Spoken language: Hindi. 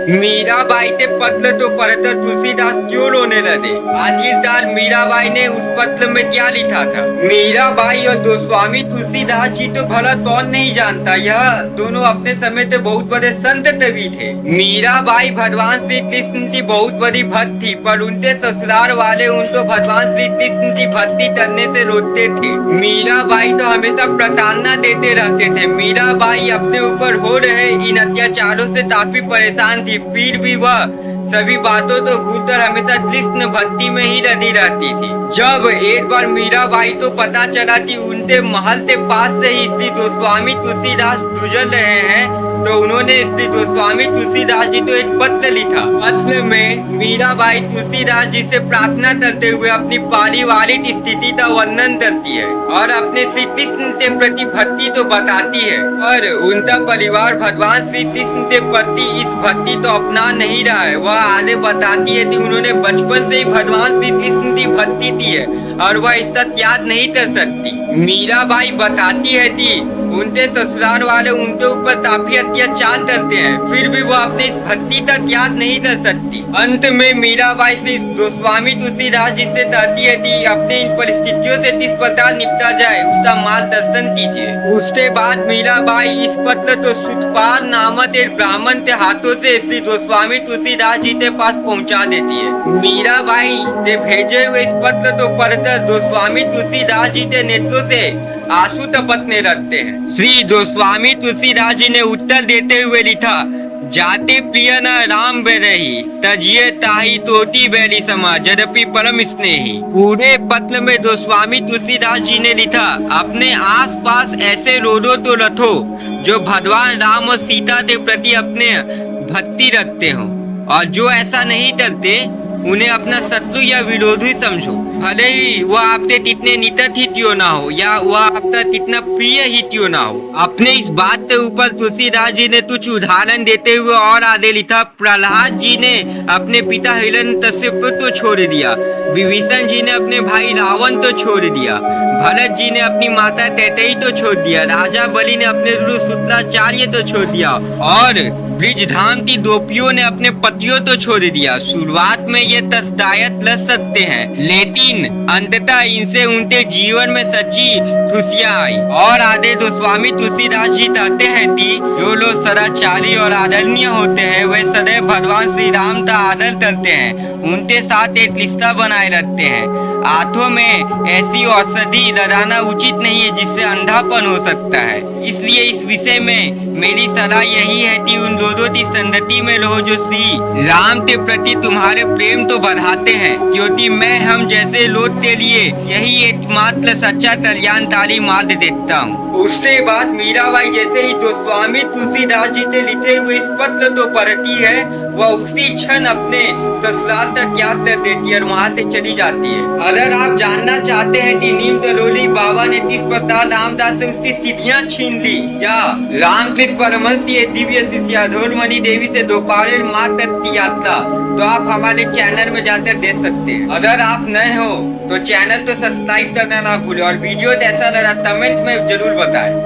मीराबाई के पत्र तो पढ़कर तुलसीदास क्यों रोने लगे? आखिरकार मीराबाई ने उस पत्र में क्या लिखा था? मीराबाई और गोस्वामी तुलसीदास जी तो भला कौन नहीं जानता, यह दोनों अपने समय के बहुत बड़े संत कवि थे। मीराबाई भगवान श्री कृष्ण की बहुत बड़ी भक्त थी, पर उनके ससुराल वाले उनको भगवान श्री कृष्ण की भक्ति करने से रोकते थे। मीराबाई तो हमेशा प्रताड़ना देते रहते थे। मीराबाई अपने ऊपर हो रहे इन अत्याचारों से काफी परेशान थी, फिर भी वह सभी बातों तो भूलकर हमेशा कृष्ण भक्ति में ही लगी रहती थी। जब एक बार मीराबाई को पता चला कि उनके महल के पास से ही श्री गोस्वामी तुलसीदास गुजर रहे हैं, तो उन्होंने श्री गोस्वामी तुलसीदास जी को एक पत्र लिखा। पत्र में मीराबाई तुलसीदास जी से प्रार्थना करते हुए अपनी पारिवारिक स्थिति का वर्णन करती है और अपने श्री कृष्ण के प्रति भक्ति तो बताती है, और उनका परिवार भगवान श्री कृष्ण के प्रति इस भक्ति तो अपना नहीं रहा है। वह आगे बताती है कि उन्होंने बचपन से ही भगवान श्री कृष्ण की भक्ति की है और वह इसका त्याग नहीं कर सकती। मीराबाई बताती है कि उनके ससुराल वाले उनके ऊपर काफी अत्याचार करते हैं, फिर भी वो अपने इस भक्ति का त्याग नहीं कर सकती। अंत में मीराबाई से गोस्वामी तुलसीदास जी से कहती है कि अपने इन परिस्थितियों से किस प्रकार निपटा जाए उसका मार्गदर्शन कीजिए। उसके बाद मीराबाई इस पत्र को सुतपाल नामक एक ब्राह्मण के हाथों से श्री गोस्वामी तुलसीदास जी के पास पहुंचा देती है। मीराबाई के भेजे हुए इस पत्र को पढ़कर गोस्वामी तुलसीदास जी के नेत्रों से आंसू टपकने लगते हैं। श्री गोस्वामी तुलसीदास जी ने उत्तर देते हुए लिखा, जाते प्रिय न राम बेरही, तजिए ताही तोटी बैली समा, यद्यपि परम स्नेही। पूरे पत्र में गोस्वामी तुलसीदास जी ने लिखा, अपने आस पास ऐसे लोगों तो रखो जो भगवान राम और सीता के प्रति अपने भक्ति रखते हो, और जो ऐसा नहीं करते उन्हें अपना शत्रु या विरोधी समझो। भले ही वह आपके कितने निकट ही क्यों ना हो या वह आपका कितना प्रिय ही क्यों ना हो। अपने इस बात के ऊपर तुलसीदास जी ने कुछ उदाहरण देते हुए और आगे लिखा, प्रहलाद जी ने अपने पिता हिरण्यकश्यप को छोड़ दिया, विभीषण जी ने अपने भाई रावण को छोड़ दिया, भरत जी ने अपनी माता तैतई तो छोड़ दिया, राजा बलि ने अपने गुरु शुक्राचार्य तो छोड़ दिया, और ब्रिजधाम की गोपियों ने अपने पतियों तो छोड़ दिया। शुरुआत में ये तसदायक लग सकते हैं, लेकिन अंततः इनसे उनके जीवन में सच्ची खुशियाँ आई। और आगे गोस्वामी तुलसीदास जी कहते हैं कि जो लोग सदाचारी और आदरणीय होते हैं वे सदैव भगवान श्री राम का आदर करते हैं, उनके साथ एक रिश्ता बनाए रखते हैं। हाथों में ऐसी औषधि लगाना उचित नहीं है जिससे अंधापन हो सकता है। इसलिए इस विषय में मेरी सलाह यही है कि उन लोगों की संगति में रहो जो श्री राम के प्रति तुम्हारे प्रेम तो बढ़ाते हैं, क्योंकि मैं हम जैसे लोग के लिए यही एकमात्र सच्चा कल्याणकारी मार्ग देखता हूँ। उसके बाद मीराबाई जैसे ही गोस्वामी तुलसीदास जी के लिखे हुए इस पत्र को पढ़ती है, वह उसी क्षण अपने ससुराल तक त्याग कर देती है और वहाँ से चली जाती है। अगर आप जानना चाहते हैं कि नीम करोली बाबा ने किस प्रकार रामदास से उसकी सिद्धियाँ छीन ली, या रामकृष्ण परमहंस की दिव्य शिष्या अधोरमणि देवी से दोपहर मार्ग तक की यात्रा, तो आप हमारे चैनल में जाकर देख सकते हैं। अगर आप नए हो तो चैनल को सब्सक्राइब करना ना भूलें और वीडियो कैसा लगा कमेंट में जरूर बताएं।